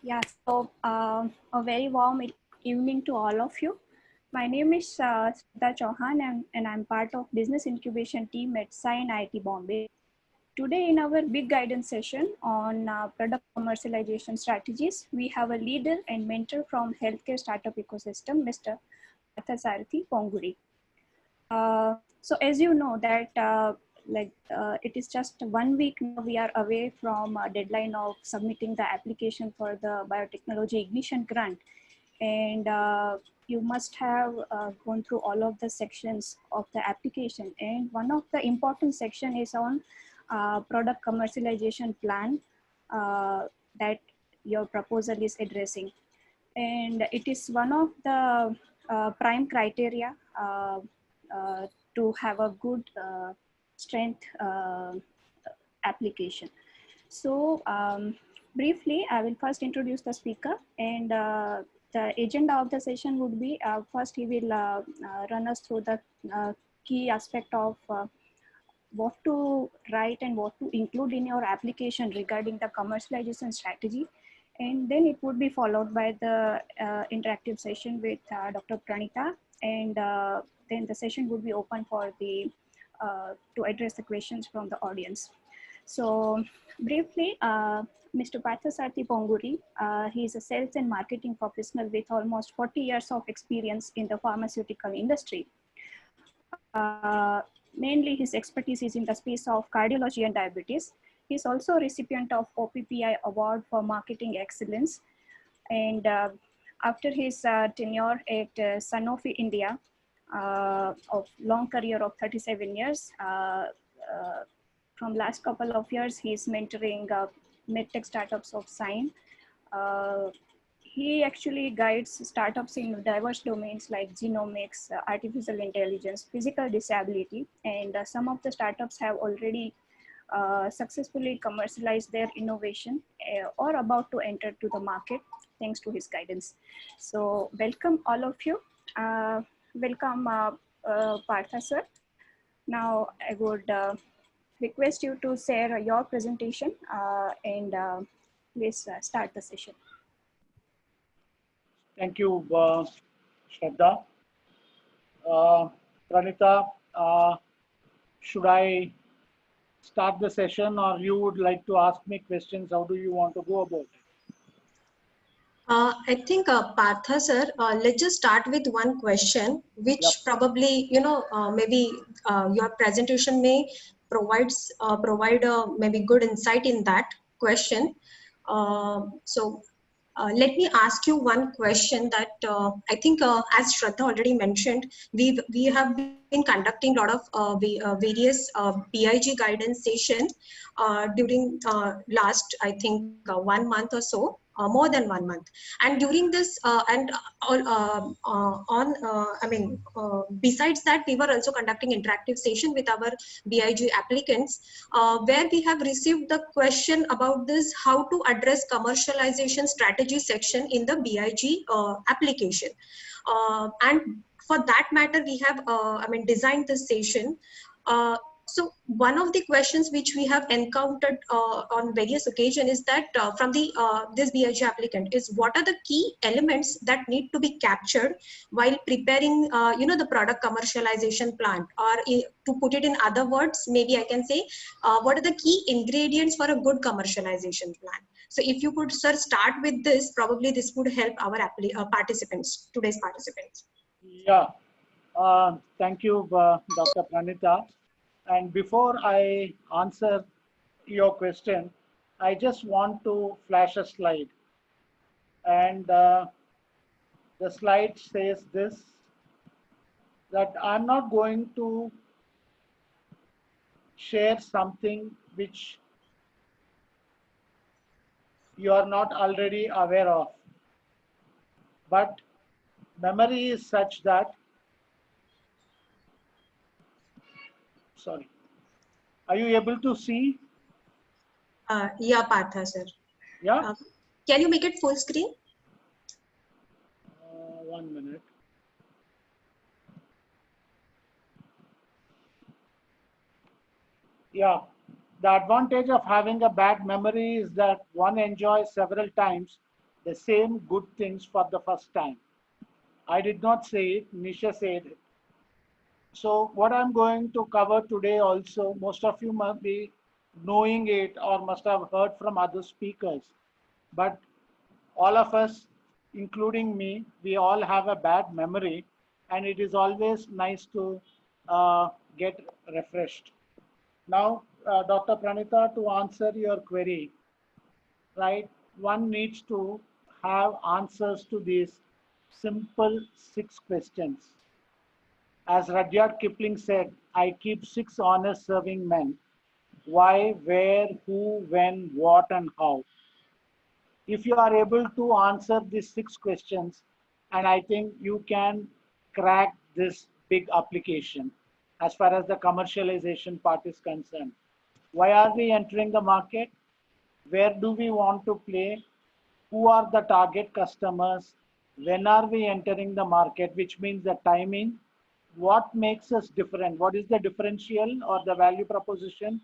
Yeah, so a very warm evening to all of you. My name is Shraddha Chauhan and I'm part of business incubation team at Sign IT Bombay. Today in our big guidance session on product commercialization strategies, we have a leader and mentor from healthcare startup ecosystem, Mr. Parthasarathi Ponguri. So as you know that it is just 1 week now we are away from deadline of submitting the application for the biotechnology ignition grant, and you must have gone through all of the sections of the application, and one of the important section is on product commercialization plan that your proposal is addressing, and it is one of the prime criteria to have a good strength application. So briefly, I will first introduce the speaker, and the agenda of the session would be first he will run us through the key aspect of what to write and what to include in your application regarding the commercialization strategy. And then it would be followed by the interactive session with Dr. Pranita, and then the session would be open for the to address the questions from the audience. So briefly, Mr. Parthasarathi Ponguri, he is a sales and marketing professional with almost 40 years of experience in the pharmaceutical industry. Mainly his expertise is in the space of cardiology and diabetes. He is also a recipient of OPPI Award for Marketing Excellence. And after his tenure at Sanofi India, of long career of 37 years, from last couple of years, he is mentoring medtech startups of Sign. He actually guides startups in diverse domains like genomics, artificial intelligence, physical disability, and some of the startups have already successfully commercialized their innovation or about to enter to the market thanks to his guidance. So welcome all of you. Welcome Partha sir. Now I would request you to share your presentation and please start the session. Thank you, Shraddha. Pranita, should I start the session, or you would like to ask me questions? How do you want to go about it? I think Partha sir, let's just start with one question, which probably, maybe your presentation may provide maybe good insight in that question. Let me ask you one question that I think, as Shraddha already mentioned, we have been conducting a lot of various BIG guidance sessions during last, I think, 1 month or so. More than 1 month, and during this besides that, we were also conducting interactive session with our BIG applicants, where we have received the question about this: how to address commercialization strategy section in the BIG application, and for that matter, we have designed this session. So one of the questions which we have encountered on various occasions is that from the this BIG applicant is, what are the key elements that need to be captured while preparing the product commercialization plan, or to put it in other words, maybe I can say what are the key ingredients for a good commercialization plan. So if you could, sir, start with this, probably this would help our participants, today's participants. Yeah, thank you, Dr. Pranita. And before I answer your question, I just want to flash a slide. And the slide says this, that I'm not going to share something which you are not already aware of. But memory is such that, sorry, are you able to see? Yeah, Partha, sir. Yeah? Can you make it full screen? 1 minute. Yeah, the advantage of having a bad memory is that one enjoys several times the same good things for the first time. I did not say it, Nisha said it. So what I'm going to cover today also, most of you must be knowing it or must have heard from other speakers. But all of us, including me, we all have a bad memory, and it is always nice to get refreshed. Now, Dr. Pranita, to answer your query, right, one needs to have answers to these simple 6 questions. As Rudyard Kipling said, I keep 6 honest serving men. Why, where, who, when, what, and how. If you are able to answer these 6 questions, and I think you can crack this big application as far as the commercialization part is concerned. Why are we entering the market? Where do we want to play? Who are the target customers? When are we entering the market, which means the timing? What makes us different? What is the differential or the value proposition?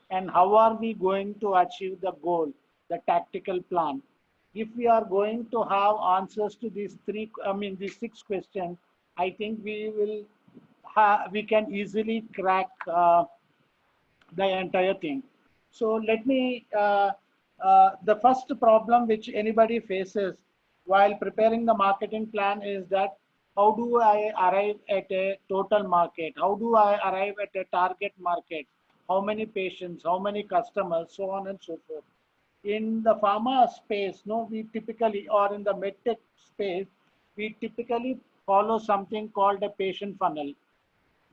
And how are we going to achieve the goal, the tactical plan? If we are going to have answers to these 6 questions, I think we can easily crack the entire thing. So let me, the first problem which anybody faces while preparing the marketing plan is that how do I arrive at a total market? How do I arrive at a target market? How many patients, how many customers, so on and so forth. In the pharma space, no, we typically, or in the medtech space, we typically follow something called a patient funnel.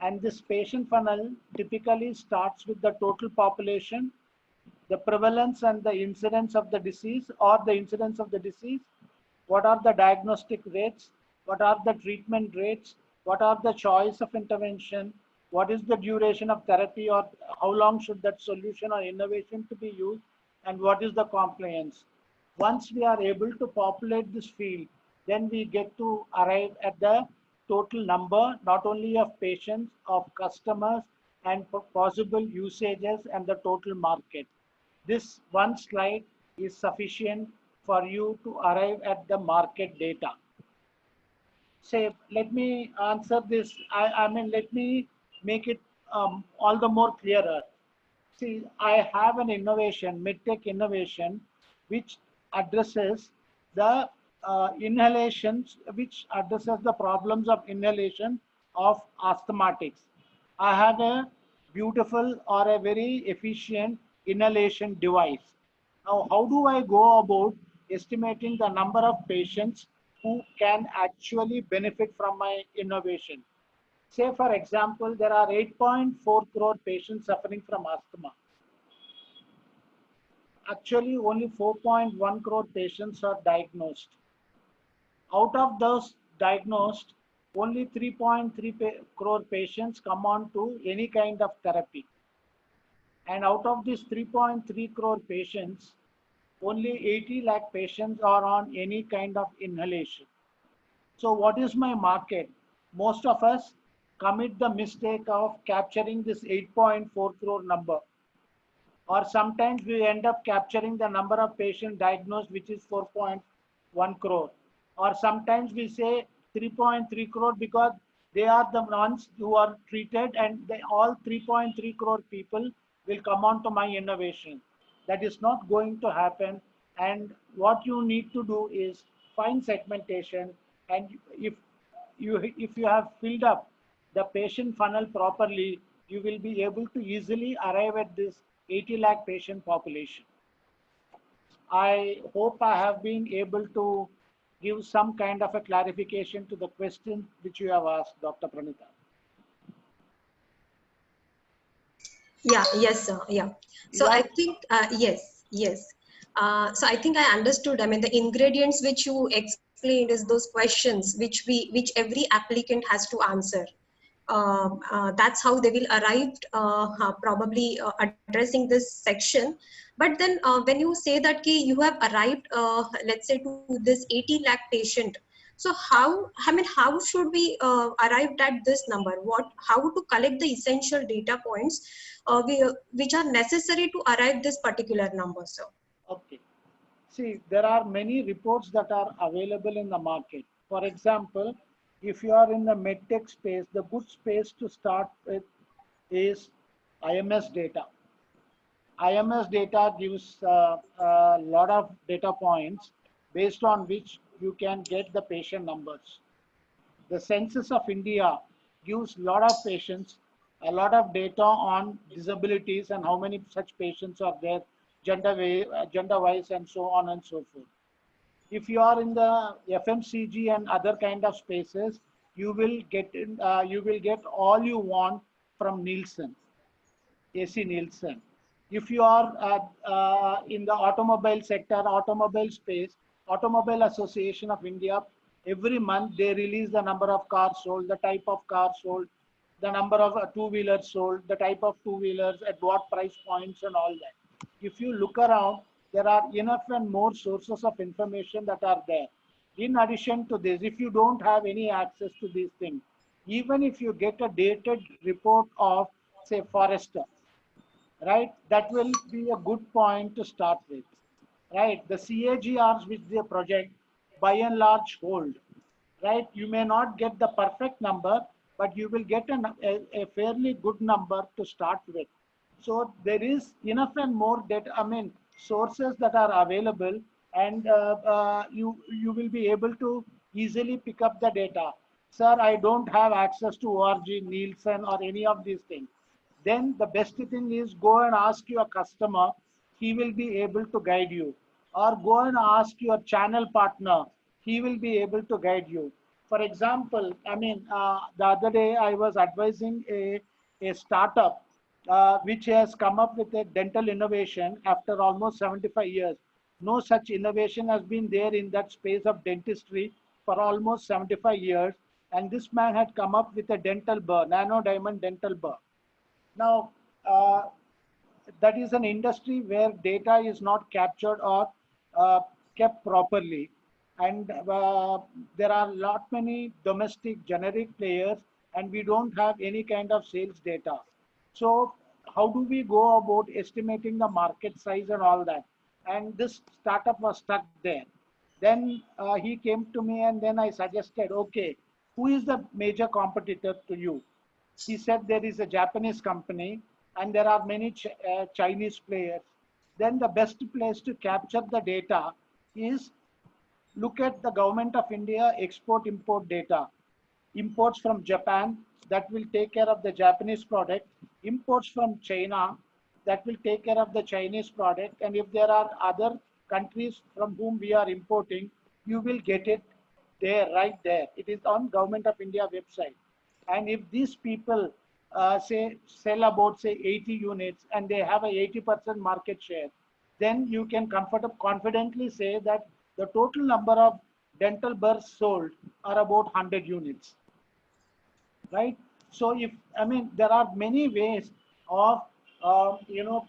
And this patient funnel typically starts with the total population, the prevalence and the incidence of the disease or the incidence of the disease, what are the diagnostic rates, what are the treatment rates, what are the choice of intervention, what is the duration of therapy or how long should that solution or innovation to be used, and what is the compliance. Once we are able to populate this field, then we get to arrive at the total number, not only of patients, of customers, and possible usages and the total market. This one slide is sufficient for you to arrive at the market data. Say, let me answer this. Let me make it all the more clearer. See, I have an innovation, medtech innovation, which addresses the inhalations, which addresses the problems of inhalation of asthmatics. I have a beautiful or a very efficient inhalation device. Now, how do I go about estimating the number of patients who can actually benefit from my innovation? Say, for example, there are 8.4 crore patients suffering from asthma. Actually, only 4.1 crore patients are diagnosed. Out of those diagnosed, only 3.3 crore patients come on to any kind of therapy. And out of these 3.3 crore patients, only 80 lakh patients are on any kind of inhalation. So what is my market? Most of us commit the mistake of capturing this 8.4 crore number. Or sometimes we end up capturing the number of patients diagnosed, which is 4.1 crore. Or sometimes we say 3.3 crore because they are the ones who are treated, and all 3.3 crore people will come on to my innovation. That is not going to happen. And what you need to do is find segmentation. And if you have filled up the patient funnel properly, you will be able to easily arrive at this 80 lakh patient population. I hope I have been able to give some kind of a clarification to the question which you have asked, Dr. Pranita. Yeah, yes, sir. Yeah. So Yeah. I think, yes. So I think I understood. I mean, the ingredients which you explained is those questions which every applicant has to answer. That's how they will arrive, probably addressing this section. But then when you say that you have arrived, let's say, to this 80 lakh patient, so how, I mean, how should we arrive at this number? How to collect the essential data points which are necessary to arrive this particular number, sir? Okay. See, there are many reports that are available in the market. For example, if you are in the medtech space, the good space to start with is IMS data. IMS data gives a lot of data points based on which you can get the patient numbers. The Census of India gives a lot of patients, a lot of data on disabilities and how many such patients are there, gender-wise, and so on and so forth. If you are in the FMCG and other kind of spaces, you will get all you want from Nielsen, AC Nielsen. If you are in the automobile sector, automobile space, Automobile Association of India, every month they release the number of cars sold, the type of cars sold, the number of two-wheelers sold, the type of two-wheelers, at what price points and all that. If you look around, there are enough and more sources of information that are there. In addition to this, if you don't have any access to these things, even if you get a dated report of, say, Forrester, right, that will be a good point to start with, right? The CAGRs which they project by and large hold, right? You may not get the perfect number, but you will get a fairly good number to start with. So there is enough and more data, I mean, sources that are available, and you will be able to easily pick up the data. Sir, I don't have access to ORG, Nielsen, or any of these things. Then the best thing is go and ask your customer. He will be able to guide you. Or go and ask your channel partner. He will be able to guide you. For example, I mean, the other day I was advising a startup which has come up with a dental innovation after almost 75 years. No such innovation has been there in that space of dentistry for almost 75 years. And this man had come up with a dental burr, nano diamond dental burr. Now, that is an industry where data is not captured or kept properly. And there are lot many domestic generic players, and we don't have any kind of sales data. So how do we go about estimating the market size and all that? And this startup was stuck there. Then he came to me, and then I suggested, okay, who is the major competitor to you? He said there is a Japanese company and there are many Chinese players. Then the best place to capture the data is look at the government of India export-import data. Imports from Japan, that will take care of the Japanese product. Imports from China, that will take care of the Chinese product. And if there are other countries from whom we are importing, you will get it there, right there. It is on Government of India website. And if these people say sell about, say, 80 units and they have a 80% market share, then you can confidently say that the total number of dental burrs sold are about 100 units, right? So if, I mean, there are many ways of,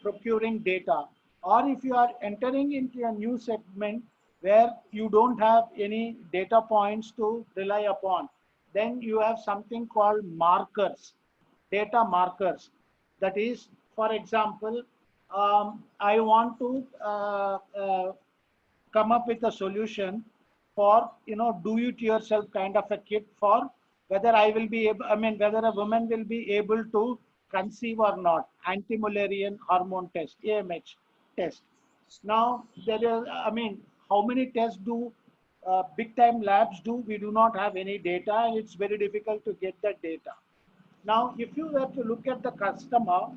procuring data. Or if you are entering into a new segment where you don't have any data points to rely upon, then you have something called markers, data markers. That is, for example, I want to come up with a solution for, do it yourself kind of a kit for whether I will be able, I mean, whether a woman will be able to conceive or not, anti-Mullerian hormone test, AMH test. Now, there is, I mean, how many tests do big time labs do? We do not have any data, and it's very difficult to get that data. Now, if you were to look at the customer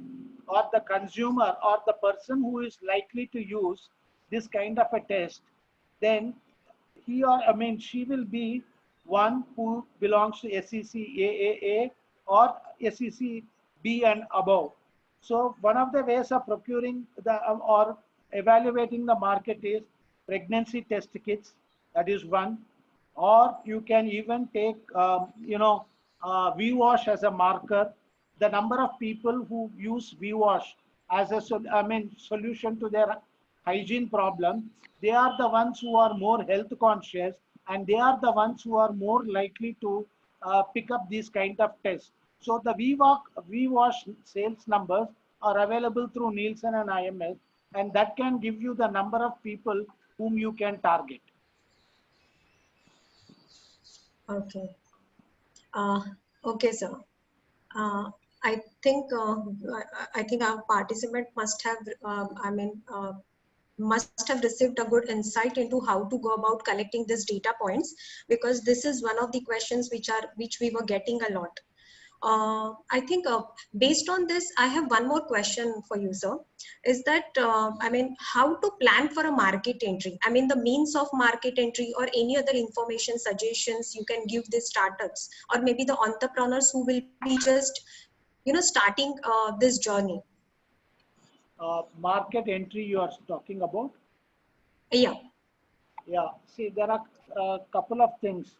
or the consumer or the person who is likely to use this kind of a test, then he or, I mean, she will be one who belongs to SEC AAA or SEC B and above. So one of the ways of procuring the or evaluating the market is pregnancy test kits, that is one, or you can even take, VWash as a marker. The number of people who use VWash as a solution to their hygiene problem, they are the ones who are more health conscious, and they are the ones who are more likely to pick up these kind of tests. So the VWash sales numbers are available through Nielsen and IMS, and that can give you the number of people whom you can target. Okay. Okay, sir. Uh, I think I think our participant must have must have received a good insight into how to go about collecting these data points, because this is one of the questions which we were getting a lot. I think based on this, I have one more question for you, sir. Is that, how to plan for a market entry? I mean, the means of market entry or any other information suggestions you can give these startups or maybe the entrepreneurs who will be just, starting this journey. Market entry you are talking about? Yeah. Yeah. See, there are a couple of things.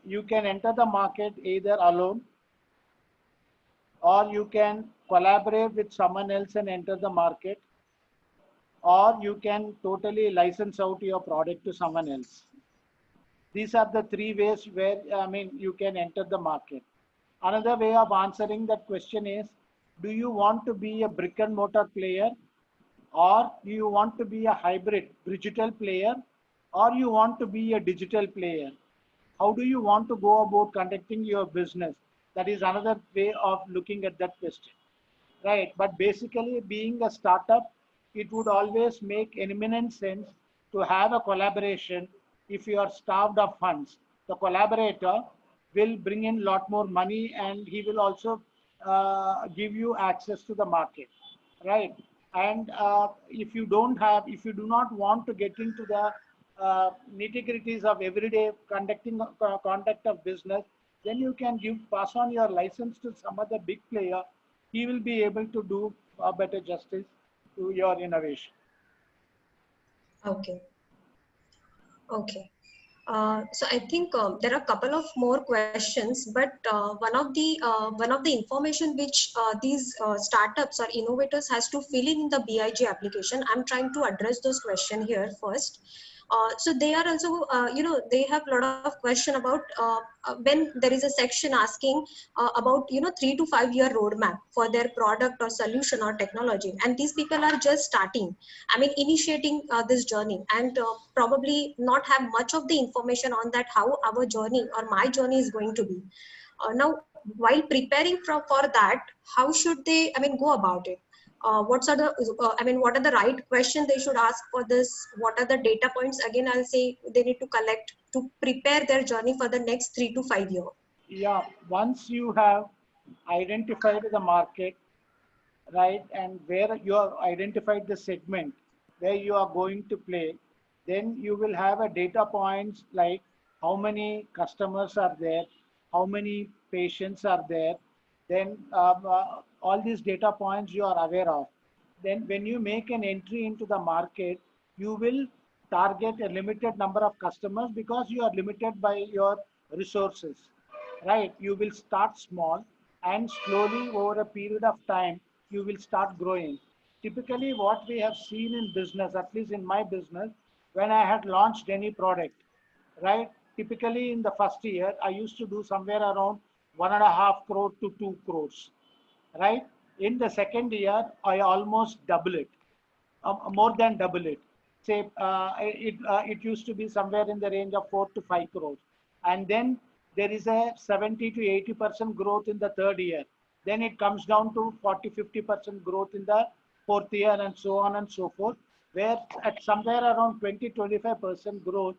You can enter the market either alone, or you can collaborate with someone else and enter the market, or you can totally license out your product to someone else. These are the three ways where, you can enter the market. Another way of answering that question is, do you want to be a brick and mortar player, or do you want to be a hybrid digital player, or you want to be a digital player? How do you want to go about conducting your business? That is another way of looking at that question. Right, but basically being a startup, it would always make eminent sense to have a collaboration. If you are starved of funds, the collaborator will bring in a lot more money, and he will also give you access to the market, right? And if you do not want to get into the nitty-gritties of everyday conduct of business, then you can pass on your license to some other big player. He will be able to do a better justice to your innovation. Okay. Okay. So I think there are a couple of more questions, but one of the information which these startups or innovators has to fill in the BIG application. I'm trying to address those questions here first. So they are also, they have a lot of question about when there is a section asking about 3 to 5 year roadmap for their product or solution or technology, and these people are just starting. I mean, initiating this journey, and probably not have much of the information on that how our journey or my journey is going to be. Now, while preparing for that, how should they, go about it? What are the right questions they should ask for this? What are the data points? Again, I'll say they need to collect to prepare their journey for the next 3 to 5 years. Yeah, once you have identified the market, right, and where you have identified the segment where you are going to play, then you will have a data points like how many customers are there, how many patients are there, then all these data points you are aware of. Then when you make an entry into the market, you will target a limited number of customers because you are limited by your resources, right? You will start small, and slowly over a period of time, you will start growing. Typically, what we have seen in business, at least in my business, when I had launched any product, right? Typically in the first year, I used to do somewhere around 1.5 crore to 2 crores, right? In the second year, I almost double it, more than double it. Say it used to be somewhere in the range of 4 to 5 crores, and then there is a 70 to 80% growth in the third year. Then it comes down to 40-50% growth in the fourth year, and so on and so forth. Where at somewhere around 20-25% growth,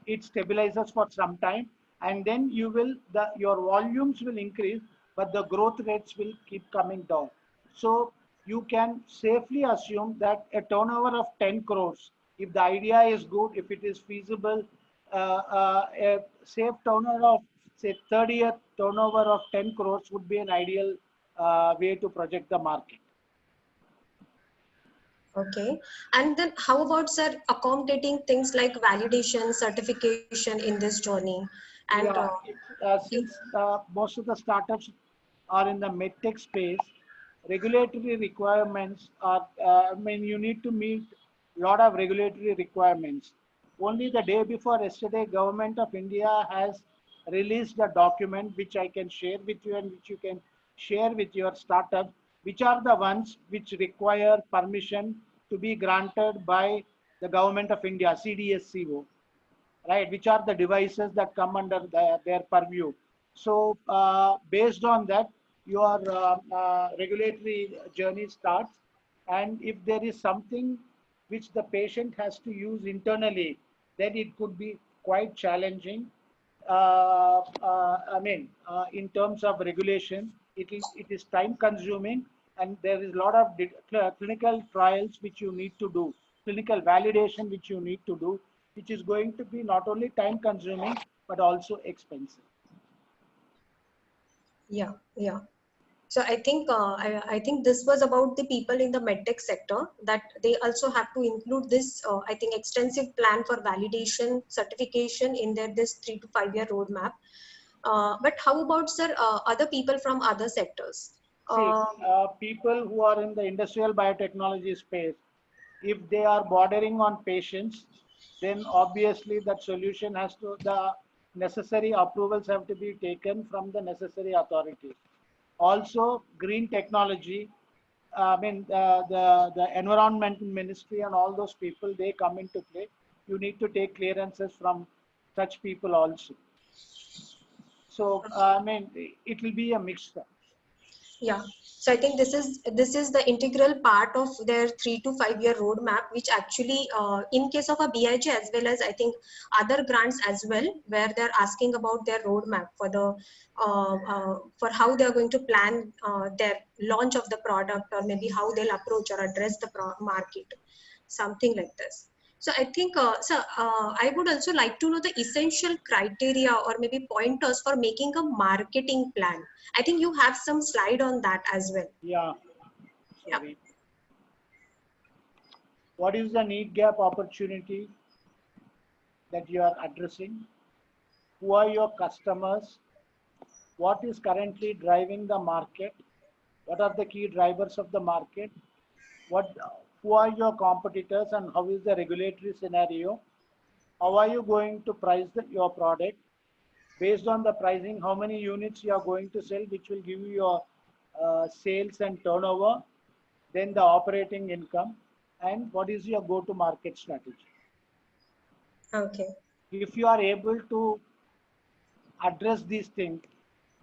it stabilizes for some time, and then your volumes will increase, but the growth rates will keep coming down. So you can safely assume that a turnover of 10 crores, if the idea is good, if it is feasible, a safe turnover of, say, 30-year turnover of 10 crores would be an ideal way to project the market. Okay. And then how about, sir, accommodating things like validation, certification in this journey? And Yeah, since most of the startups are in the medtech space, regulatory requirements are, I mean, you need to meet a lot of regulatory requirements. Only the day before yesterday, Government of India has released a document which I can share with you and which you can share with your startup, which are the ones which require permission to be granted by the Government of India, CDSCO, right? Which are the devices that come under their purview. So based on that, your regulatory journey starts. And if there is something which the patient has to use internally, then it could be quite challenging. In terms of regulation, it is time consuming, and there is a lot of clinical trials which you need to do, clinical validation which you need to do, which is going to be not only time consuming but also expensive. yeah, yeah. So I think this was about the people in the medtech sector, that they also have to include this I think extensive plan for validation, certification in their this 3 to 5 year roadmap. But how about, sir, other people from other sectors? See, Uh, people who are in the industrial biotechnology space, if they are bordering on patients, then obviously that solution has to, the necessary approvals have to be taken from the necessary authorities. Also, green technology, the environment ministry and all those people, they come into play. You need to take clearances from such people also. So, it will be a mixture. Yeah, so I think this is the integral part of their 3 to 5 year roadmap, which actually, in case of a BIG as well as I think other grants as well, where they're asking about their roadmap for the for how they're going to plan their launch of the product, or maybe how they'll approach or address the market, something like this. So I think, sir, I would also like to know the essential criteria or maybe pointers for making a marketing plan. I think you have some slide on that as well. Yeah, Yeah. sorry. What is the need gap opportunity that you are addressing? Who are your customers? What is currently driving the market? What are the key drivers of the market? What, who are your competitors and how is the regulatory scenario? How are you going to price your product? Based on the pricing, how many units you are going to sell, which will give you your sales and turnover, then the operating income, and what is your go-to-market strategy. Okay. If you are able to address these things,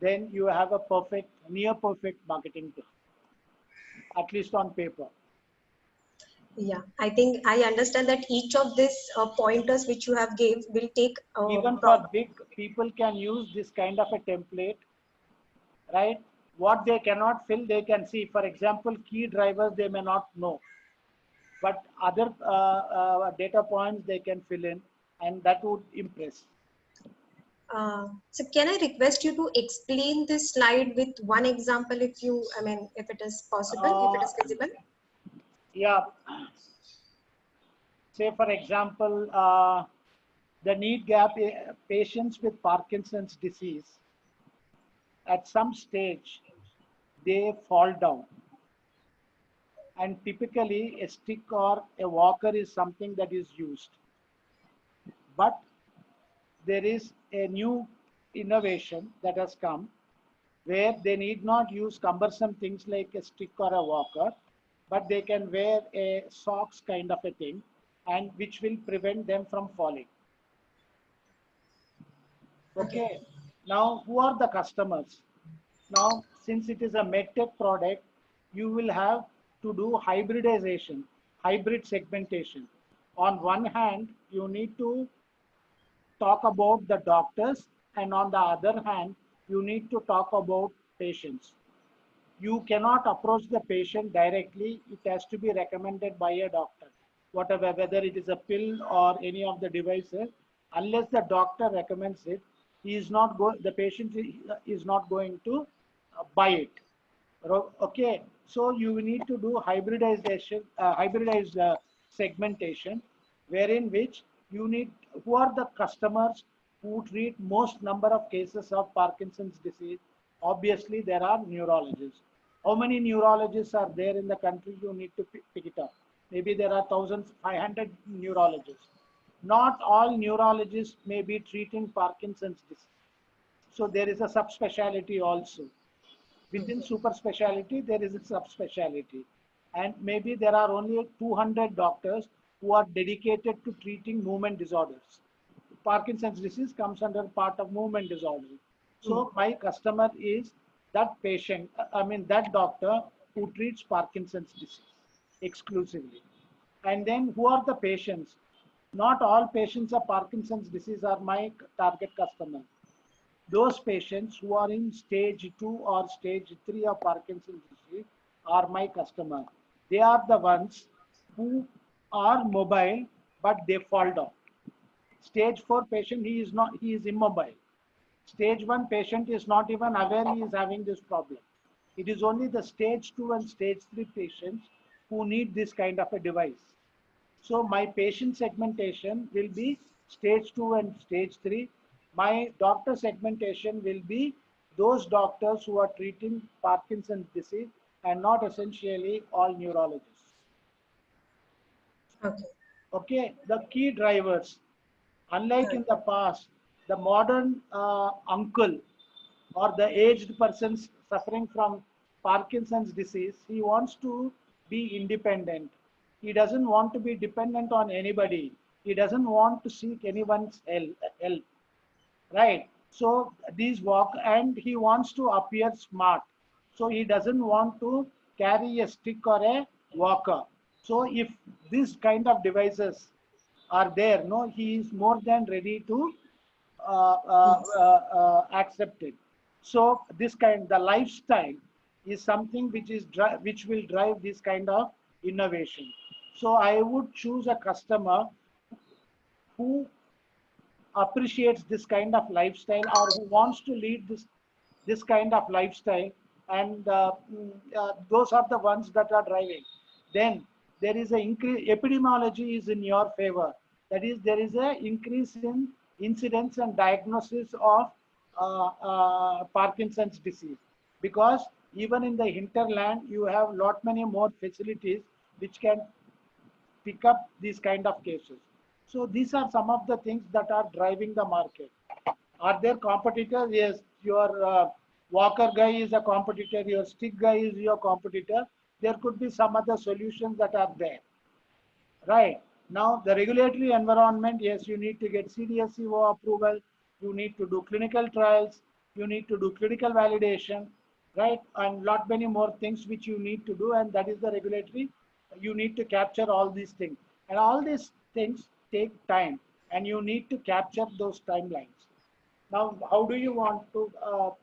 then you have a perfect, near perfect marketing plan, at least on paper. Yeah, I think I understand that each of these pointers which you have gave will take Even for big people can use this kind of a template, right? What they cannot fill, they can see. For example, key drivers they may not know, but other data points they can fill in, and that would impress. so can I request you to explain this slide with one example, if you, I mean, if it is possible, if it Uh, is feasible? yeah, say for example, the need gap, patients with Parkinson's disease, at some stage, they fall down. And typically a stick or a walker is something that is used. But there is a new innovation that has come where they need not use cumbersome things like a stick or a walker, but they can wear a socks kind of a thing, and which will prevent them from falling. Okay. Okay. Now, who are the customers? Now, since it is a medtech product, you will have to do hybridization, hybrid segmentation. On one hand, you need to talk about the doctors, and on the other hand, you need to talk about patients. You cannot approach the patient directly. It has to be recommended by a doctor, whatever, whether it is a pill or any of the devices. Unless the doctor recommends it, he is not the patient is not going to buy it. Okay. So you need to do hybridization, hybridized segmentation, wherein which you need, who are the customers who treat most number of cases of Parkinson's disease. Obviously, there are neurologists. How many neurologists are there in the country? You need to pick it up. Maybe there are 1,500 neurologists. Not all neurologists may be treating Parkinson's disease. So there is a subspecialty also. Within super specialty, there is a subspecialty. And maybe there are only 200 doctors who are dedicated to treating movement disorders. Parkinson's disease comes under part of movement disorder. So my customer is that patient, that doctor who treats Parkinson's disease exclusively. And then who are the patients? Not all patients of Parkinson's disease are my target customer. Those patients who are in stage 2 or stage 3 of Parkinson's disease are my customer. They are the ones who are mobile, but they fall down. Stage 4 patient, he is immobile. Stage 1 patient is not even aware he is having this problem. It is only the stage 2 and stage 3 patients who need this kind of a device. So my patient segmentation will be stage 2 and stage 3. My doctor segmentation will be those doctors who are treating Parkinson's disease and not essentially all neurologists. Okay. Okay, the key drivers. Unlike in the past, the modern uncle or the aged person suffering from Parkinson's disease, he wants to be independent. He doesn't want to be dependent on anybody. He doesn't want to seek anyone's help. Right? So these and he wants to appear smart. So he doesn't want to carry a stick or a walker. So if this kind of devices are there, no, he is more than ready to accept it. So the lifestyle is something which will drive this kind of innovation. So I would choose a customer who appreciates this kind of lifestyle or who wants to lead this kind of lifestyle, and those are the ones that are driving. Then there is an increase, epidemiology is in your favor. That is, there is an increase in incidence and diagnosis of Parkinson's disease, because even in the hinterland you have lot many more facilities which can pick up these kind of cases. So these are some of the things that are driving the market. Are there competitors? Yes, your walker guy is a competitor, your stick guy is your competitor. There could be some other solutions that are there. Right. Now, the regulatory environment, yes, you need to get CDSCO approval, you need to do clinical trials, you need to do clinical validation, right? And lot many more things which you need to do, and that is the regulatory. You need to capture all these things. And all these things take time, and you need to capture those timelines. Now, how do you want to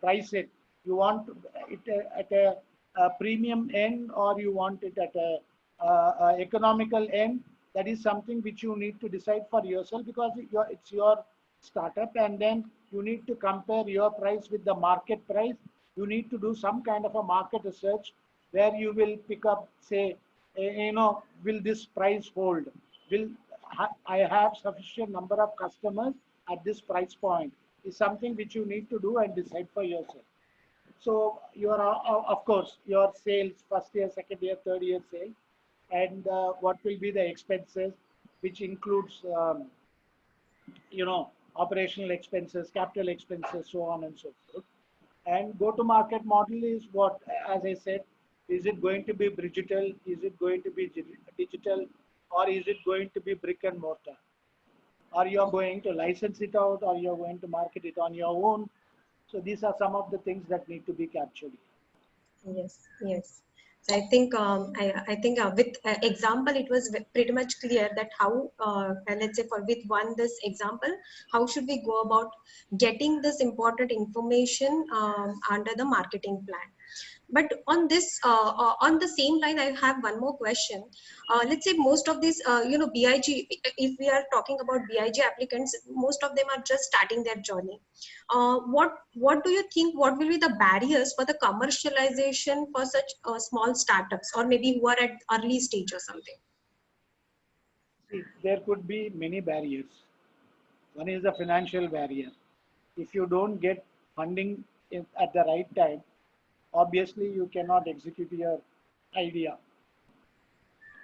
price it? You want it at a premium end, or you want it at a economical end? That is something which you need to decide for yourself, because it's your startup, and then you need to compare your price with the market price. You need to do some kind of a market research where you will pick up, say, will this price hold? Will I have sufficient number of customers at this price point? Is something which you need to do and decide for yourself. So your of course your sales, first year, second year, third year sales, and what will be the expenses, which includes operational expenses, capital expenses, so on and so forth. And go-to-market model is what, as I said, is it going to be digital? Is it going to be digital? Or is it going to be brick and mortar? Or you're going to license it out, or you're going to market it on your own? So these are some of the things that need to be captured. Yes, yes. So I think with example, it was pretty much clear that how, let's say with this example, how should we go about getting this important information under the marketing plan. But on this, on the same line, I have one more question. Let's say most of these, BIG, if we are talking about BIG applicants, most of them are just starting their journey. What do you think? What will be the barriers for the commercialization for such small startups, or maybe who are at early stage or something? See, there could be many barriers. One is the financial barrier. If you don't get funding at the right time, obviously you cannot execute your idea,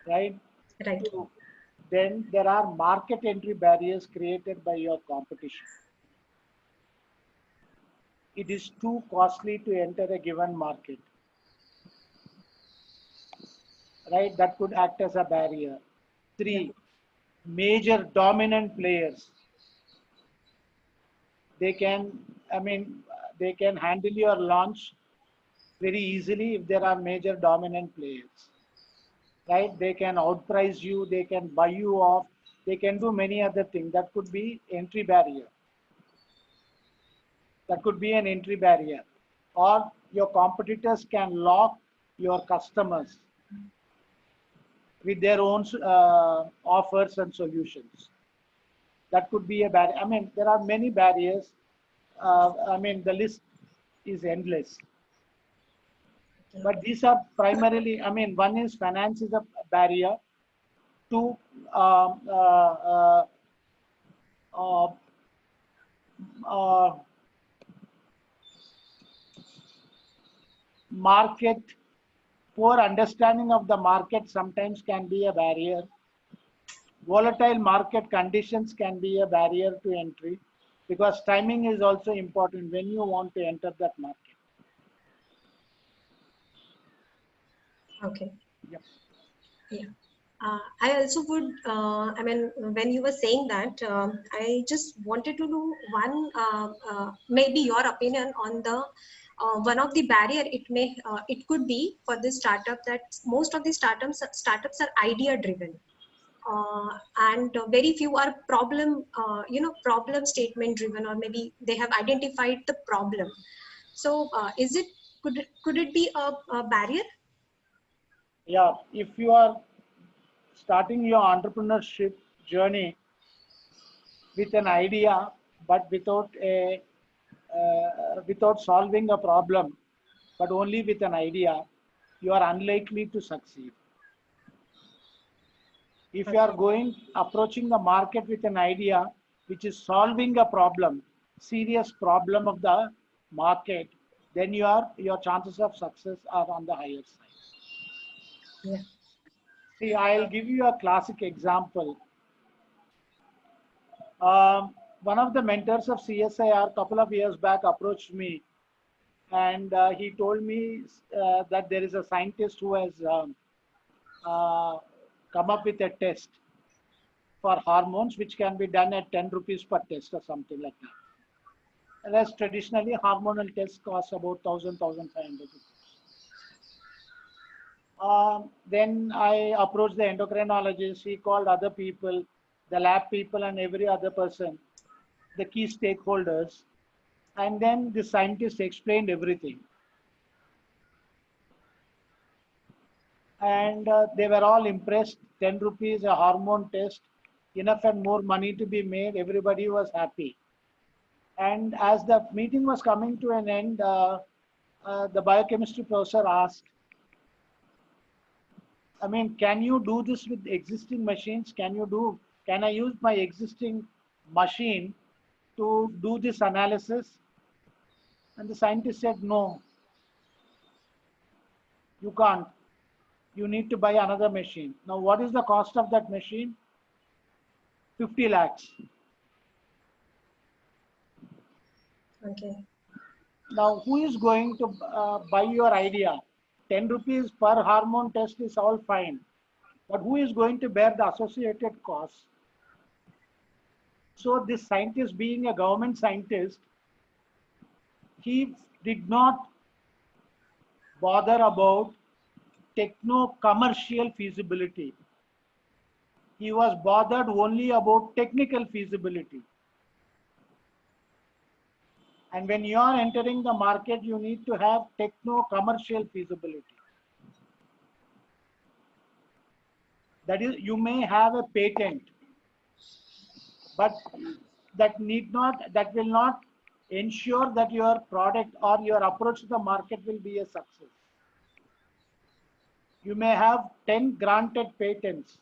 right? Right. So then there are market entry barriers created by your competition. It is too costly to enter a given market, right? That could act as a barrier. Yeah. Three, major dominant players. They can, I mean, they can handle your launch very easily if there are major dominant players, right? They can outprice you, they can buy you off, they can do many other things. That could be entry barrier. That could be an entry barrier. Or your competitors can lock your customers with their own offers and solutions. That could be a barrier. I mean, there are many barriers. I mean, the list is endless. But these are primarily, I mean, one is finance is a barrier. Two, uh, uh, market, poor understanding of the market sometimes can be a barrier. Volatile market conditions can be a barrier to entry because timing is also important when you want to enter that market. Okay. Yep. Yeah. I also would, I mean, when you were saying that, I just wanted to know one, maybe your opinion on the one of the barrier it could be for this startup, that most of the startups are idea driven, and very few are problem statement driven, or maybe they have identified the problem. So could it be a barrier? Yeah, if you are starting your entrepreneurship journey with an idea, but without solving a problem, but only with an idea, you are unlikely to succeed. If you are approaching the market with an idea which is solving a problem, serious problem of the market, then your chances of success are on the higher side. Yeah. See, I'll give you a classic example. One of the mentors of CSIR a couple of years back approached me, and he told me that there is a scientist who has uh, come up with a test for hormones which can be done at 10 rupees per test or something like that. Whereas traditionally hormonal tests cost about 1,500 rupees. Then I approached the endocrinologist, he called other people, the lab people and every other person, the key stakeholders, and then the scientist explained everything. And they were all impressed. 10 rupees, a hormone test, enough and more money to be made. Everybody was happy. And as the meeting was coming to an end, the biochemistry professor asked, I mean, can you do this with existing machines? Can I use my existing machine to do this analysis? And the scientist said, no, you can't. You need to buy another machine. Now, what is the cost of that machine? 50 lakhs. Okay. Now, who is going to buy your idea? 10 rupees per hormone test is all fine. But who is going to bear the associated costs? So this scientist, being a government scientist, he did not bother about techno-commercial feasibility. He was bothered only about technical feasibility. And when you are entering the market, you need to have techno-commercial feasibility. That is, you may have a patent, but that will not ensure that your product or your approach to the market will be a success. You may have 10 granted patents.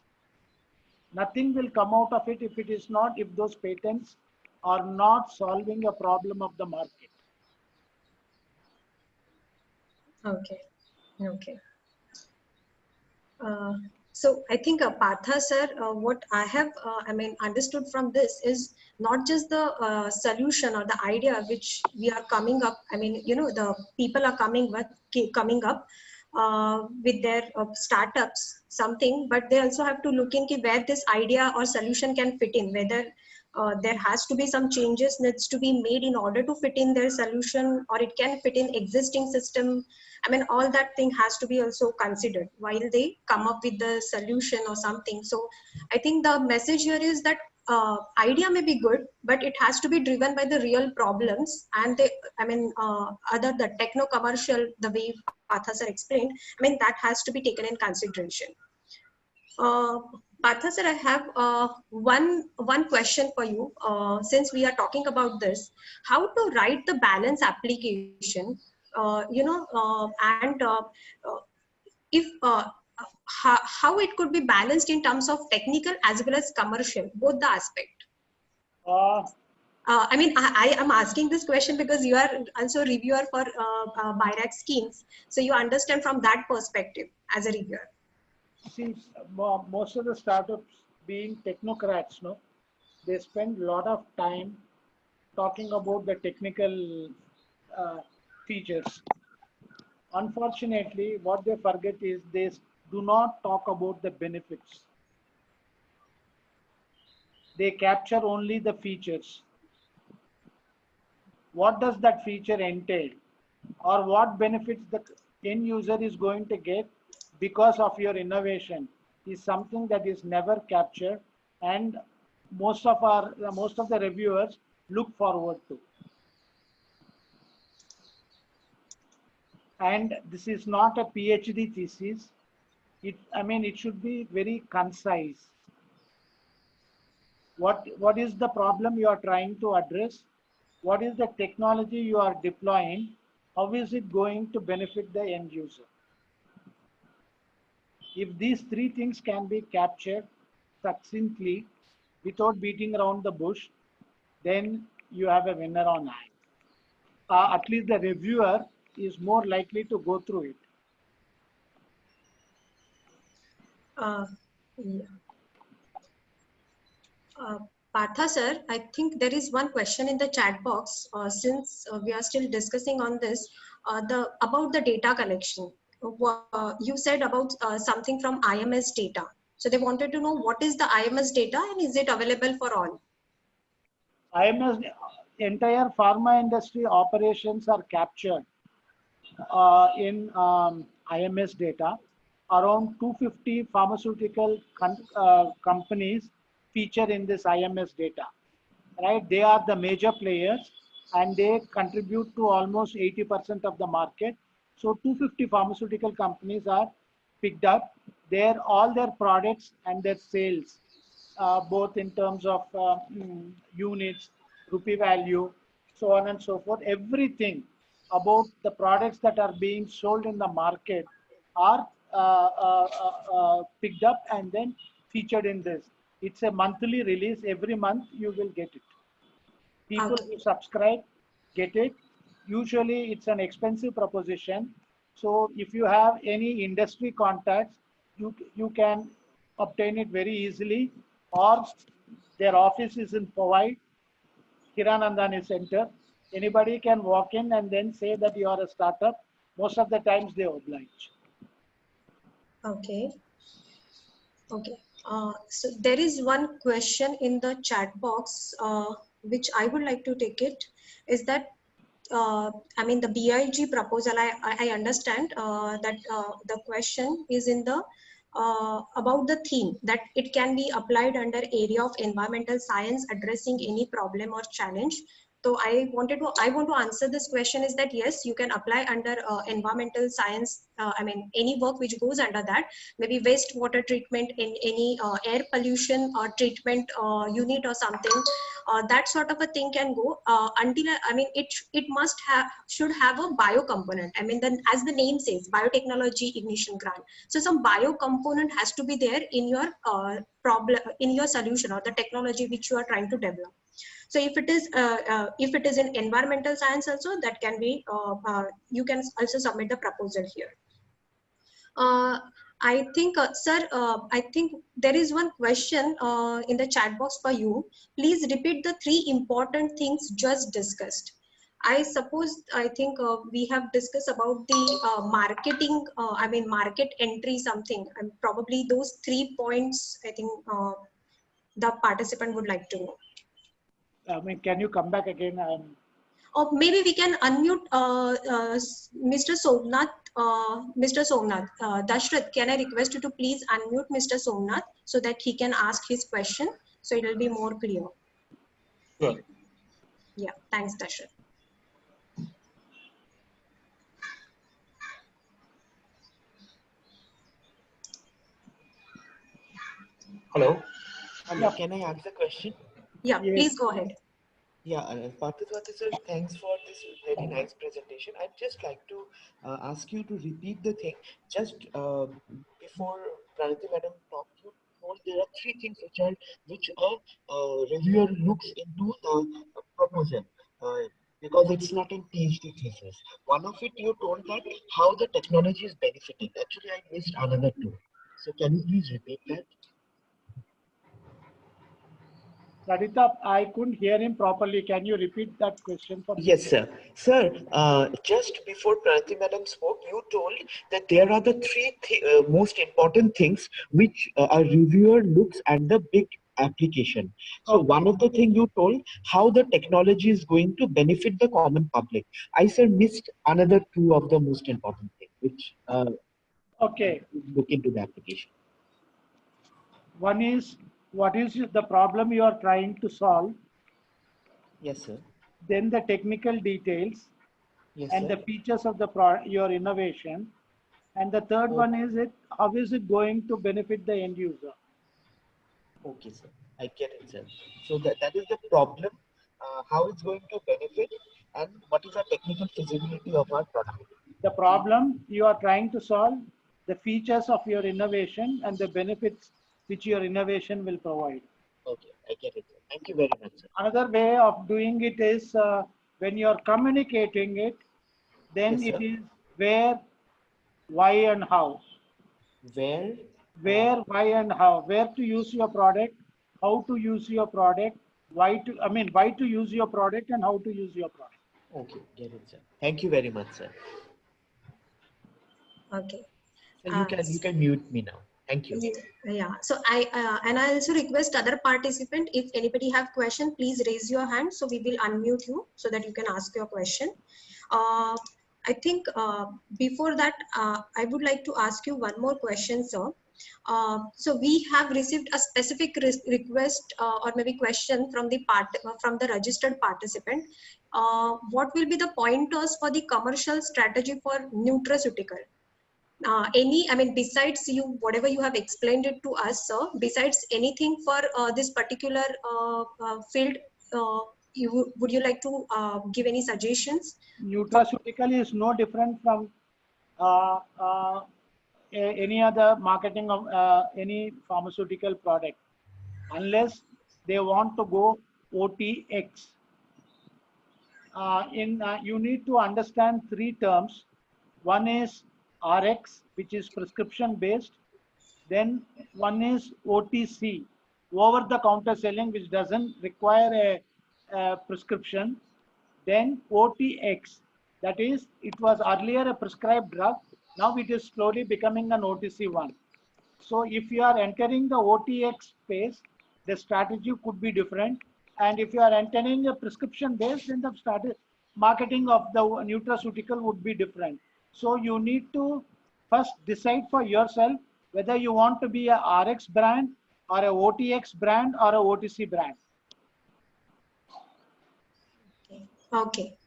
Nothing will come out of it if those patents are not solving a problem of the market. Okay. Okay. So I think Partha sir, what I have understood from this is not just the solution or the idea which we are coming up. The people are coming up with their startups something, but they also have to look in where this idea or solution can fit in, whether there has to be some changes needs to be made in order to fit in their solution, or it can fit in existing system. All that thing has to be also considered while they come up with the solution or something. So I think the message here is that idea may be good, but it has to be driven by the real problems, and other the techno commercial, the way Partha sir explained, that has to be taken in consideration. Partha sir, I have one question for you. Since we are talking about this, how to write the balance application, if how it could be balanced in terms of technical as well as commercial, both the aspect. I am asking this question because you are also a reviewer for BIRAC schemes, so you understand from that perspective as a reviewer. See, most of the startups being technocrats, no, they spend a lot of time talking about the technical features. Unfortunately, what they forget is they do not talk about the benefits. They capture only the features. What does that feature entail? Or what benefits the end user is going to get because of your innovation is something that is never captured, and most of the reviewers look forward to. And this is not a PhD thesis. It should be very concise. What is the problem you are trying to address? What is the technology you are deploying? How is it going to benefit the end user? If these three things can be captured succinctly without beating around the bush, then you have a winner on hand. At least the reviewer is more likely to go through it. Yeah. Partha sir, I think there is one question in the chat box. Since we are still discussing on this, about the data collection. You said about something from IMS data. So they wanted to know what is the IMS data and is it available for all? IMS, entire pharma industry operations are captured in IMS data. Around 250 pharmaceutical companies feature in this IMS data, right? They are the major players and they contribute to almost 80% of the market. So 250 pharmaceutical companies are picked up. All their products and their sales, both in terms of units, rupee value, so on and so forth, everything about the products that are being sold in the market are picked up and then featured in this. It's a monthly release. Every month you will get it. People who subscribe get it. Usually it's an expensive proposition. So if you have any industry contacts, you can obtain it very easily, or their office is in Powai, Hiranandani Center. Anybody can walk in and then say that you are a startup. Most of the times they oblige. Okay. Okay. So there is one question in the chat box, which I would like to take it, is that, the BIG proposal, I understand that the question is in the, about the theme that it can be applied under area of environmental science, addressing any problem or challenge So I want to answer this question is that yes, you can apply under environmental science. I mean, any work which goes under that, maybe wastewater treatment in any air pollution or treatment unit or something. That sort of a thing can go until I mean it should have a bio component. I mean, then as the name says, biotechnology ignition grant. So some bio component has to be there in your problem, in your solution or the technology which you are trying to develop. So if it is in environmental science also, that can be you can also submit the proposal here. I think, sir, I think there is one question in the chat box for you. Please repeat the 3 important things just discussed. I suppose, I think we have discussed about the marketing, I mean, market entry something, and probably those 3 points, I think the participant would like to know. I mean, can you come back again? Or maybe we can unmute Mr. Somnath. Mr. Somnath, Dashrath, can I request you to please unmute Mr. Somnath so that he can ask his question, so it will be more clear. Sure. Yeah, thanks, Dashrath. Hello. Can I ask the question? Yeah, Yes. please go ahead. Yeah, Parthaswati sir, thanks for this very nice presentation. I'd just like to ask you to repeat the thing. Just before Pranati madam talked, you told there are 3 things which a reviewer looks into the proposal because it's not in PhD thesis. One of it you told that how the technology is benefiting. Actually, I missed another 2. So can you please repeat that? Pranita, I couldn't hear him properly. Can you repeat that question for me? Yes, sir. Sir, just before Pranati madam spoke, you told that there are the 3 most important things which a reviewer looks at the big application. So one of the thing you told, how the technology is going to benefit the common public. I said missed another 2 of the most important things, which look into the application. One is, what is the problem you are trying to solve? Yes, sir. Then the technical details, yes, and sir. the features of the your innovation. And the third one is how is it going to benefit the end user? Okay, sir. I get it, sir. So that is the problem, how it's going to benefit, and what is the technical feasibility of our product. The problem you are trying to solve, the features of your innovation, and the benefits which your innovation will provide. Okay, I get it, sir. Thank you very much, sir. Another way of doing it is when you are communicating it, then Yes, it sir. is where, why, and how. Where, why, and how. Where to use your product, how to use your product, why to use your product, and how to use your product. Okay, get it, sir. Thank you very much, sir. Okay. So you can mute me now. Thank you. Yeah. So I also request other participant, if anybody have question, please raise your hand so we will unmute you so that you can ask your question. I think before that, I would like to ask you one more question, sir. So we have received a specific request or maybe question from the registered participant. What will be the pointers for the commercial strategy for nutraceutical? Besides whatever you have explained it to us, sir, besides anything for this particular field, would you like to give any suggestions? Nutraceutical is no different from any other marketing of any pharmaceutical product, unless they want to go OTX. You need to understand 3 terms. One is RX, which is prescription based. Then one is OTC, over the counter selling, which doesn't require a prescription. Then OTX, that is, it was earlier a prescribed drug. Now it is slowly becoming an OTC one. So if you are entering the OTX space, the strategy could be different. And if you are entering a prescription based, then the marketing of the nutraceutical would be different. So you need to first decide for yourself whether you want to be a RX brand or a OTX brand or a OTC brand. Okay. Okay.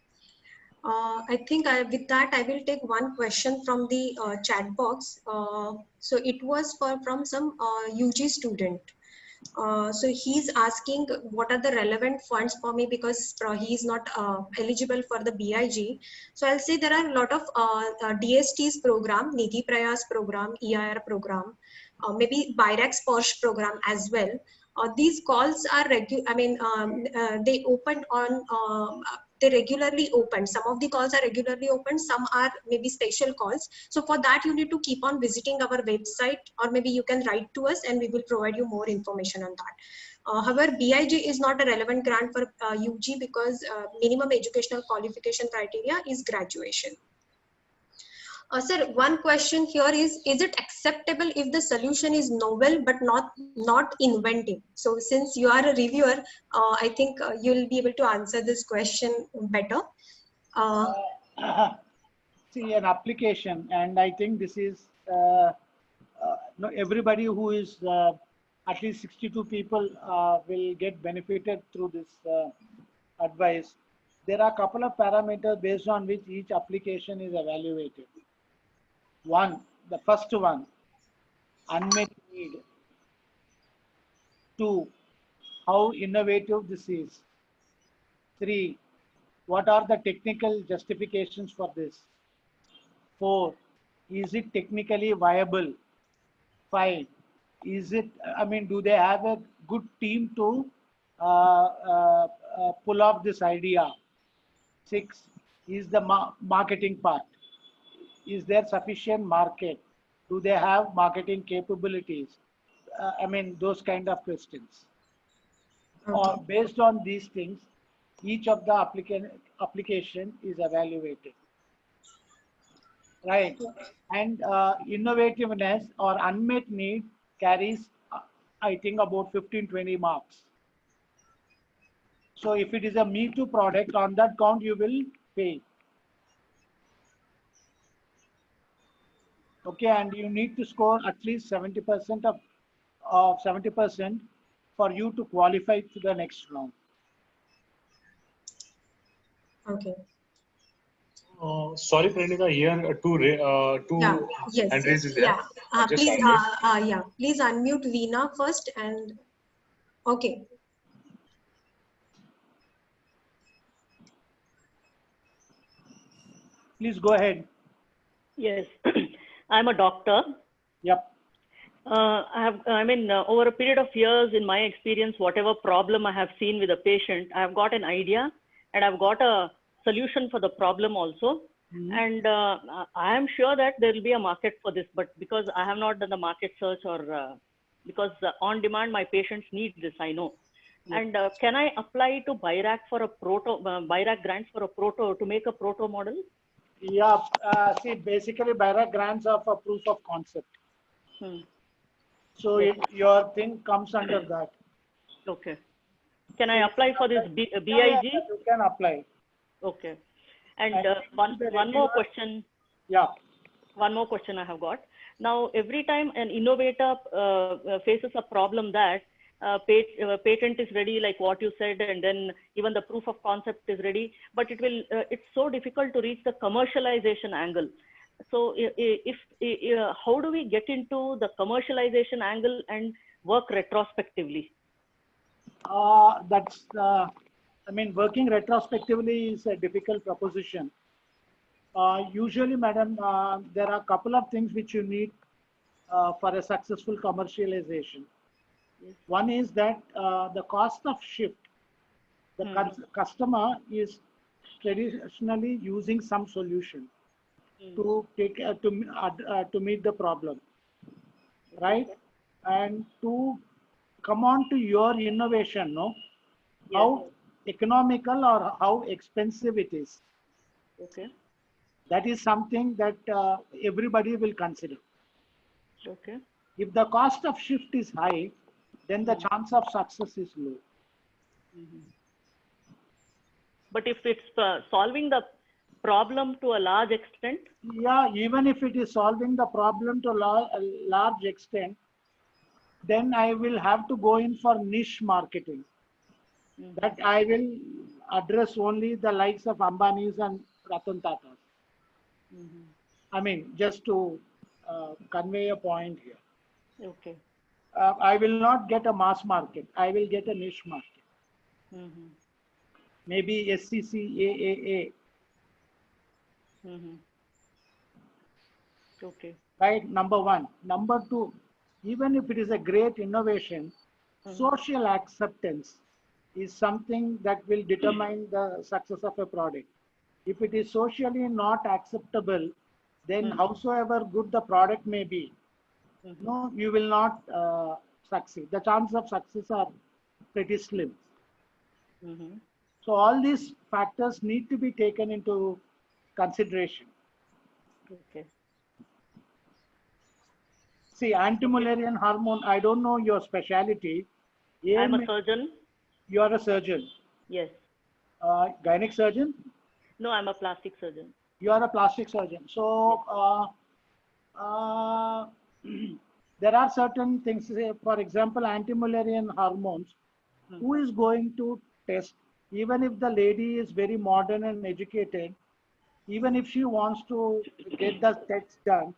I think with that, I will take one question from the chat box. So it was from some UG student. So he's asking what are the relevant funds for me, because he is not eligible for the BIG. So I'll say there are a lot of DSTs program, Nidhi Prayas program, EIR program, maybe BIRAX Porsche program as well. These calls are they opened on they regularly open. Some of the calls are regularly open, some are maybe special calls. So for that, you need to keep on visiting our website, or maybe you can write to us and we will provide you more information on that. However, BIG is not a relevant grant for UG, because minimum educational qualification criteria is graduation. Sir, one question here is it acceptable if the solution is novel but not inventive? So since you are a reviewer, I think you'll be able to answer this question better. See, an application, and I think this is no, everybody who is at least 62 people will get benefited through this advice. There are a couple of parameters based on which each application is evaluated. One, the first one, unmet need. Two, how innovative this is. Three, what are the technical justifications for this? Four, is it technically viable? Five, is it, I mean, do they have a good team to pull off this idea? Six, is the marketing part. Is there sufficient market? Do they have marketing capabilities? I mean, those kind of questions. Or based on these things, each of the application is evaluated. Right. And innovativeness or unmet need carries, I think, about 15-20 marks. So if it is a Me Too product, on that count, you will pay. Okay, and you need to score at least 70% of 70% for you to qualify to the next round. Okay. Sorry, Pranita, here two Yeah. Yes. hand raises there. Yeah. Just Please. unmute. Yeah. Please unmute Veena first, and okay. Please go ahead. Yes, I'm a doctor. Yep. Over a period of years, in my experience, whatever problem I have seen with a patient, I have got an idea and I've got a solution for the problem also. Mm-hmm. And I am sure that there will be a market for this, but because I have not done the market search, or because on demand, my patients need this, I know. Yep. And can I apply to BIRAC for a BIRAC grants for a proto, to make a proto model? Yeah, see, basically BIRAC grants are for proof of concept. So yes. your thing comes under that. Okay. Can I apply for this BIG? Yeah, you can apply. Okay. And one more question. Yeah. One more question I have got. Now, every time an innovator faces a problem that patent is ready, like what you said, and then even the proof of concept is ready, but it's so difficult to reach the commercialization angle. So how do we get into the commercialization angle and work retrospectively? Working retrospectively is a difficult proposition. Usually, madam, there are a couple of things which you need for a successful commercialization. One is that the cost of shift. The customer is traditionally using some solution to take to meet the problem, right? And to come on to your innovation, no? Yes. How economical or how expensive it is. Okay. That is something that everybody will consider. Okay. If the cost of shift is high, then the chance of success is low. But if it's solving the problem to a large extent? Yeah, even if it is solving the problem to a large extent, then I will have to go in for niche marketing. That I will address only the likes of Ambanis and Ratan Tatas. I mean, just to convey a point here. Okay. I will not get a mass market. I will get a niche market. Maybe SCCAAA. Okay. Right, number one. Number two, even if it is a great innovation, social acceptance is something that will determine the success of a product. If it is socially not acceptable, then howsoever good the product may be, no, you will not succeed. The chance of success are pretty slim. So all these factors need to be taken into consideration. Okay. See, anti-Mullerian hormone, I don't know your specialty. I'm a surgeon. You are a surgeon. Yes. Gynec surgeon? No, I'm a plastic surgeon. You are a plastic surgeon. So there are certain things, for example, anti-Mullerian hormones. Who is going to test? Even if the lady is very modern and educated, even if she wants to get the test done,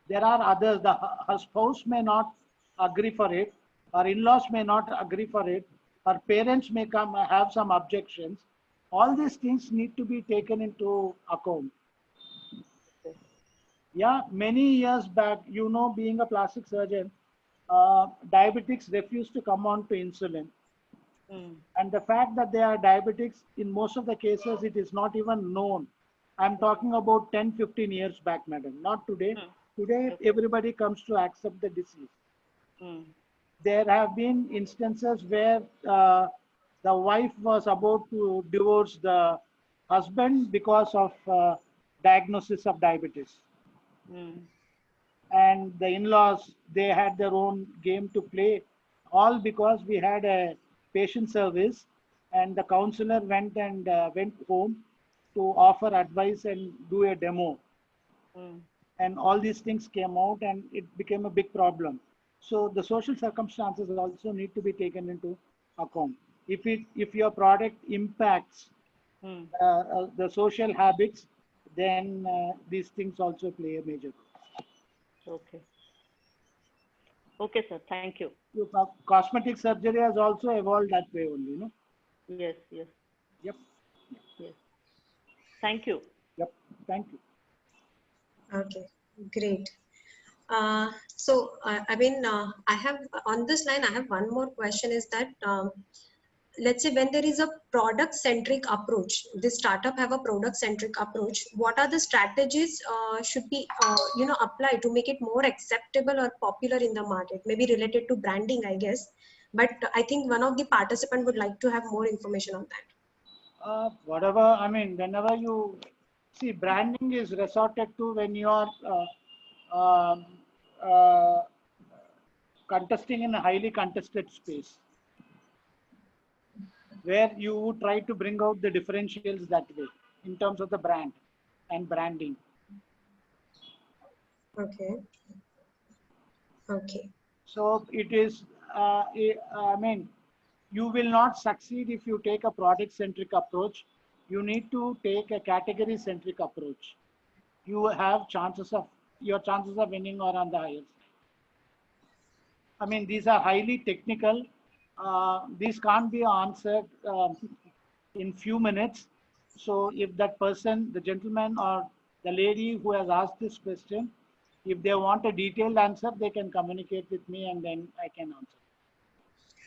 there are others. Her spouse may not agree for it. Her in-laws may not agree for it. Her parents may come have some objections. All these things need to be taken into account. Yeah, many years back, you know, being a plastic surgeon, diabetics refuse to come on to insulin. And the fact that they are diabetics, in most of the cases, it is not even known. I'm talking about 10, 15 years back, madam, not today. Today, everybody comes to accept the disease. There have been instances where the wife was about to divorce the husband because of diagnosis of diabetes. And the in-laws, they had their own game to play, all because we had a patient service and the counselor went home to offer advice and do a demo. And all these things came out and it became a big problem. So the social circumstances also need to be taken into account. If your product impacts the social habits, then these things also play a major role. Okay. Okay, sir. Thank you. Cosmetic surgery has also evolved that way only, no? Yes, yes. Yep. Yes. Thank you. Yep. Thank you. Okay, great. I have on this line, I have one more question is that, let's say when there is a product centric approach, this startup have a product centric approach, what are the strategies should be, applied to make it more acceptable or popular in the market? Maybe related to branding, I guess. But I think one of the participants would like to have more information on that. Whatever, I mean, whenever you see, branding is resorted to when you are contesting in a highly contested space, where you try to bring out the differentials that way in terms of the brand and branding. Okay. Okay. So it is, I mean, you will not succeed if you take a product centric approach. You need to take a category centric approach. You have your chances of winning are on the higher side. I mean, these are highly technical. These can't be answered in few minutes. So if that person, the gentleman or the lady who has asked this question, if they want a detailed answer, they can communicate with me and then I can answer.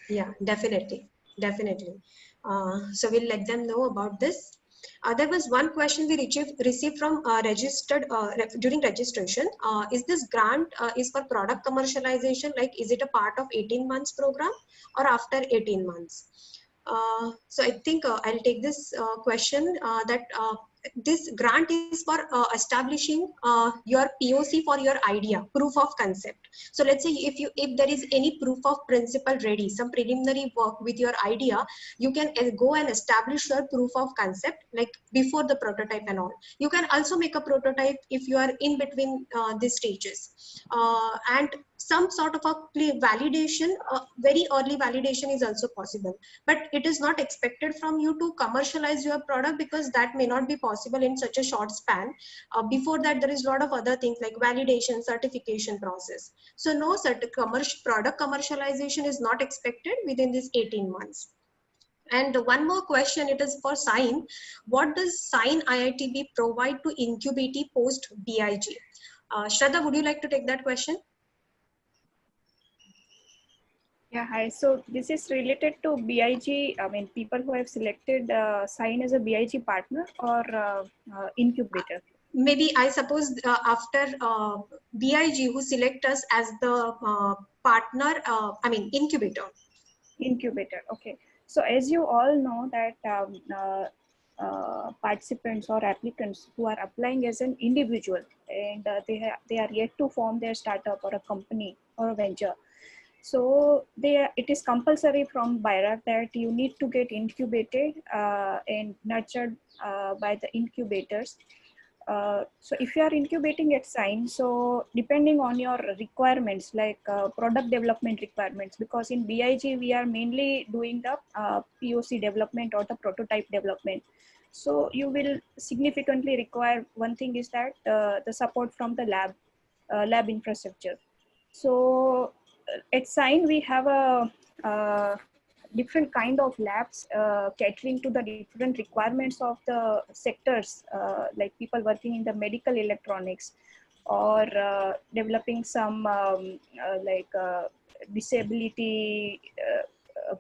Yeah, definitely. Definitely. So we'll let them know about this. There was one question we received from during registration. Is this grant is for product commercialization? Like, is it a part of 18 months program or after 18 months? So I think I'll take this question that this grant is for establishing your POC for your idea, proof of concept. So let's say if there is any proof of principle ready, some preliminary work with your idea, you can go and establish your proof of concept like before the prototype and all. You can also make a prototype if you are in between these stages. And some sort of a validation, very early validation is also possible. But it is not expected from you to commercialize your product, because that may not be possible in such a short span. Before that, there is a lot of other things like validation, certification process. So no, product commercialization is not expected within these 18 months. And one more question, it is for Sign. What does Sign IITB provide to Incubity post BIG? Shraddha, would you like to take that question? Yeah, hi. So this is related to BIG. I mean, people who have selected Sign as a BIG partner or incubator. Maybe I suppose after BIG who select us as the partner, incubator. Incubator, okay. So as you all know that participants or applicants who are applying as an individual, and they are yet to form their startup or a company or a venture. So it is compulsory from BIRAC that you need to get incubated and nurtured by the incubators. So if you are incubating at Sign, so depending on your requirements, like product development requirements, because in BIG we are mainly doing the POC development or the prototype development. So you will significantly require, one thing is that the support from the lab infrastructure. So at Sign we have a different kind of labs catering to the different requirements of the sectors, like people working in the medical electronics, or developing some disability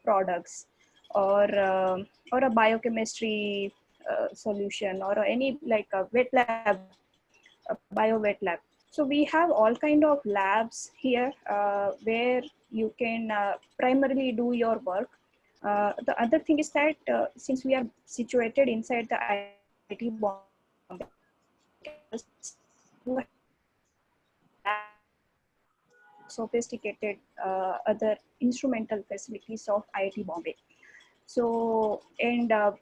products, or a biochemistry solution, or any like a wet lab, a bio-wet lab. So we have all kind of labs here where you can primarily do your work. The other thing is that since we are situated inside the IIT Bombay, sophisticated other instrumental facilities of IIT Bombay. So, and the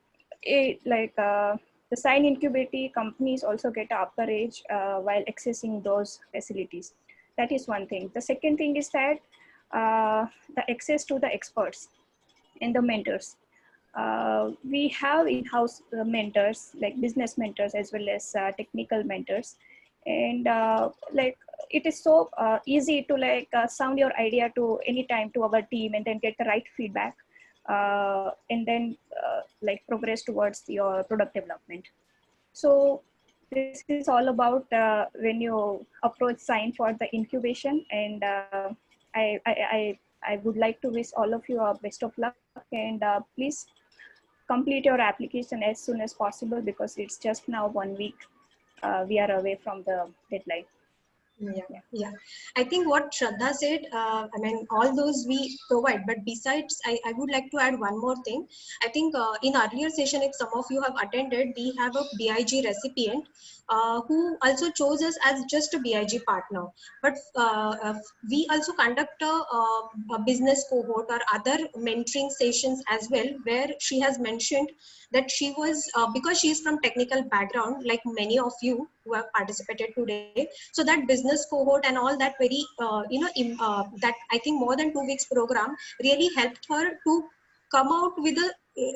Sign Incubity companies also get an upper edge while accessing those facilities. That is one thing. The second thing is that the access to the experts and the mentors. We have in-house mentors, like business mentors as well as technical mentors. And it is so easy to sound your idea to anytime to our team and then get the right feedback. And then progress towards your product development. So this is all about when you approach Sign for the incubation, and I would like to wish all of you best of luck, and please complete your application as soon as possible, because it's just now 1 week we are away from the deadline. Yeah. I think what Shraddha said, all those we provide, but besides, I would like to add one more thing. I think in earlier session, if some of you have attended, we have a BIG recipient who also chose us as just a BIG partner. But we also conduct a business cohort or other mentoring sessions as well, where she has mentioned that she was, because she is from technical background, like many of you who have participated today. So that business cohort and all that very, that I think more than 2 weeks program really helped her to come out with a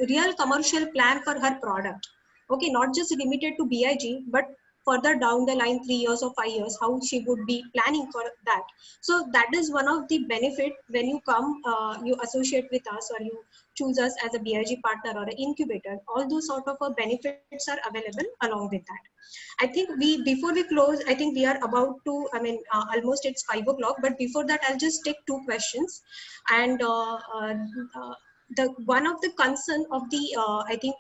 real commercial plan for her product. Okay, not just limited to BIG, but further down the line, 3 years or 5 years, how she would be planning for that. So that is one of the benefit when you come, you associate with us, or you choose us as a BIG partner or an incubator. All those sort of benefits are available along with that. I think before we close, I think we are about to, almost it's 5 o'clock, but before that, I'll just take 2 questions. And the one of the concern of the I think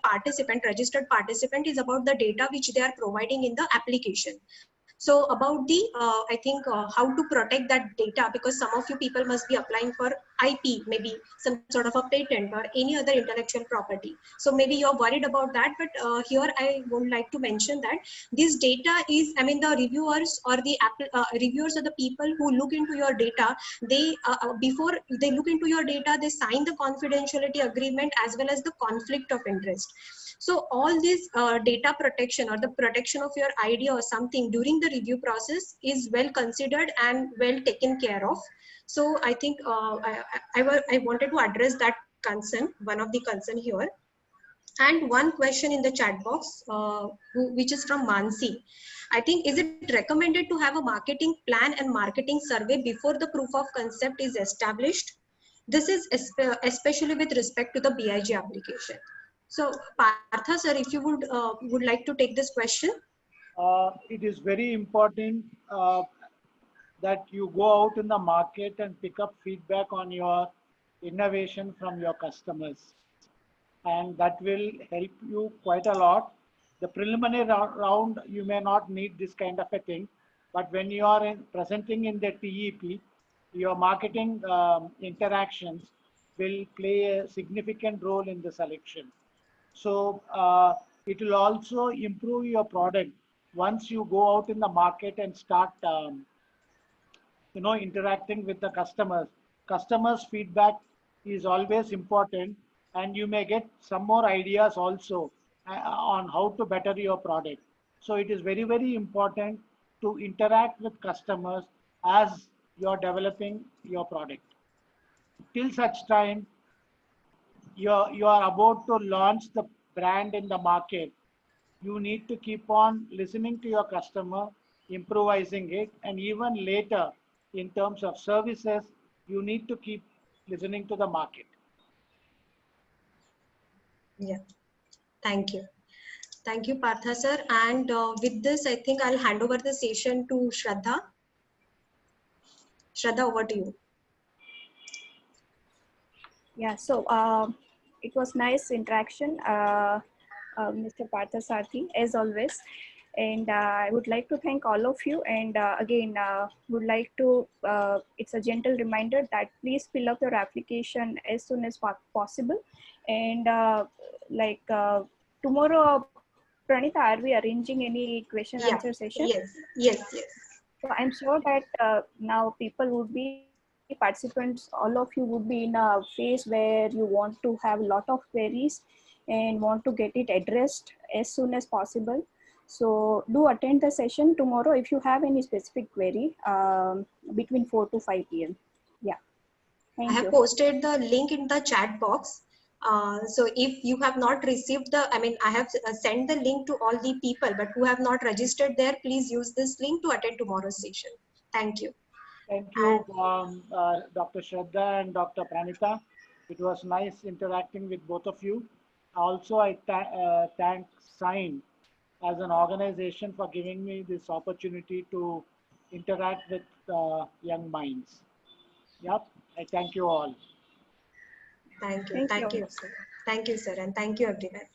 registered participant is about the data which they are providing in the application. So about the I think how to protect that data, because some of you people must be applying for IP, maybe some sort of a patent or any other intellectual property. So maybe you're worried about that, but here I would like to mention that this data is, I mean, the reviewers or the reviewers are the people who look into your data. They before they look into your data, they sign the confidentiality agreement as well as the conflict of interest. So all this data protection or the protection of your idea or something during the review process is well considered and well taken care of. So I think I wanted to address that concern, one of the concern here. And one question in the chat box, which is from Mansi. I think, is it recommended to have a marketing plan and marketing survey before the proof of concept is established? This is especially with respect to the BIG application. So Partha sir, if you would like to take this question. It is very important that you go out in the market and pick up feedback on your innovation from your customers. And that will help you quite a lot. The preliminary round, you may not need this kind of a thing, but when you are presenting in the TEP, your marketing interactions will play a significant role in the selection. So it will also improve your product once you go out in the market and start interacting with the customers. Customers feedback is always important, and you may get some more ideas also on how to better your product. So it is very, very important to interact with customers as you're developing your product. Till such time you are about to launch the brand in the market, you need to keep on listening to your customer, improvising it, and even later in terms of services, you need to keep listening to the market. Yeah, thank you. Thank you, Partha sir. And with this, I think I'll hand over the session to Shraddha. Shraddha, over to you. Yeah, so it was nice interaction, Mr. Parthasarathy, as always. And I would like to thank all of you. And again, would like to, it's a gentle reminder that please fill up your application as soon as possible. And tomorrow, Pranita, are we arranging any question answer session? Yes. So I'm sure that now people would be participants, all of you would be in a phase where you want to have a lot of queries and want to get it addressed as soon as possible. So do attend the session tomorrow if you have any specific query between 4 to 5 p.m. Yeah. Thank you. I have posted the link in the chat box. So if you have not received I have sent the link to all the people, but who have not registered there, please use this link to attend tomorrow's session. Thank you. Thank you, Dr. Shraddha and Dr. Pranita. It was nice interacting with both of you. Also, I thank SIGN as an organization for giving me this opportunity to interact with young minds. Yep, I thank you all. Thank you, sir. Thank you, sir, and thank you, everyone.